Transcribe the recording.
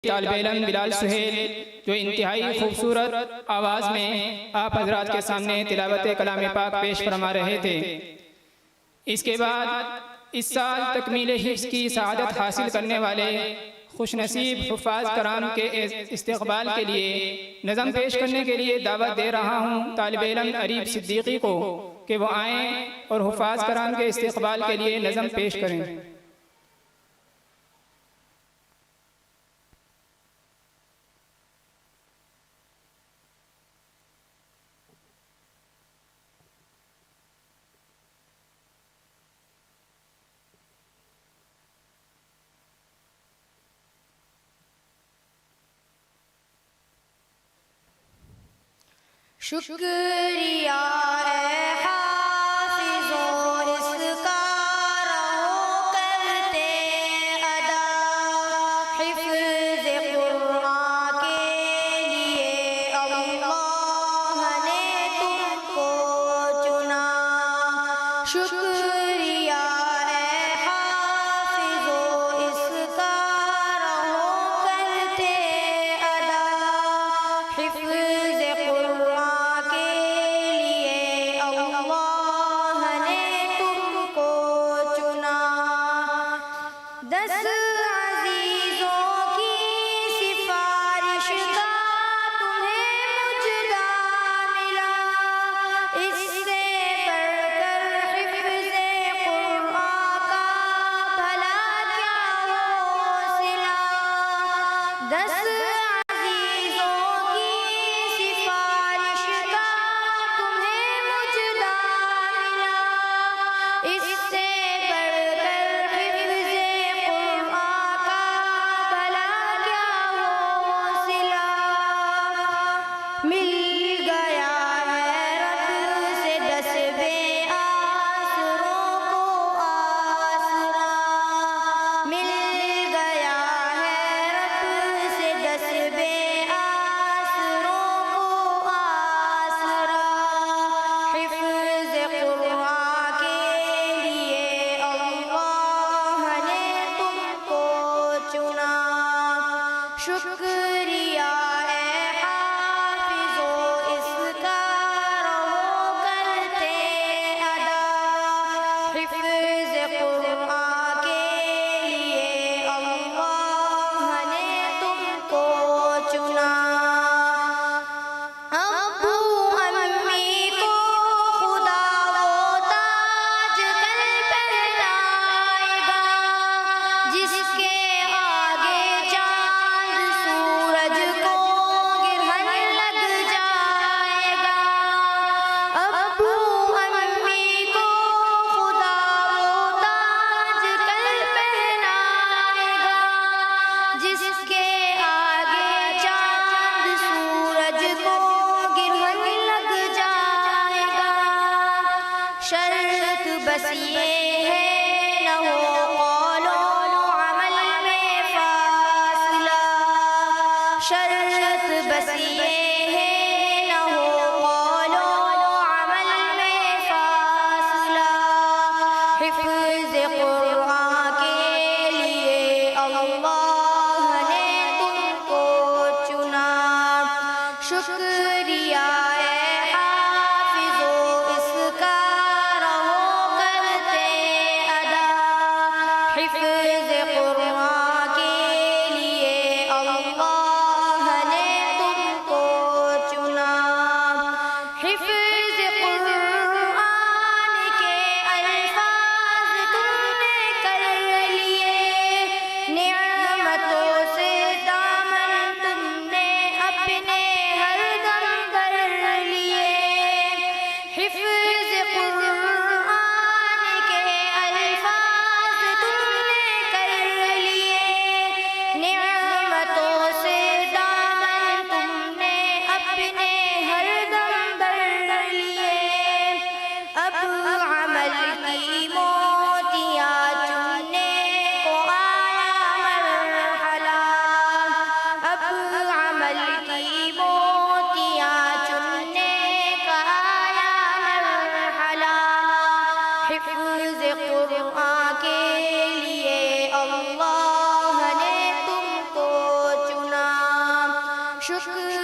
طالب علم بلال سہیل جو انتہائی خوبصورت آواز میں آپ حضرات کے سامنے تلاوت کلام پاک پیش فرما رہے تھے۔ اس کے بعد اس سال تکمیل حفظ کی سعادت حاصل کرنے والے خوش نصیب حفاظ کرام کے استقبال کے لیے نظم پیش کرنے کے لیے دعوت دے رہا ہوں طالب علم عریب صدیقی کو کہ وہ آئیں اور حفاظ کرام کے استقبال کے لیے نظم پیش کریں۔ شکریہ اے حافظوں اس کا رہو کرتے ادا، حفظ قرآن کے لیے اللہ نے تم کو چنا۔ شکریہ اے حافظوں اس کا رہو کرتے ادا، حفظ بس یہ ہے نہ ہو قول و عمل میں فاصلہ، شرط بس یہ ہے نہ ہو قول و عمل میں فاصلہ، حفظ قرآن کے لیے اللہ نے تم کو چنا۔ شکریہ نعمتوں سے دامن تم نے اپنے ہر دم شکر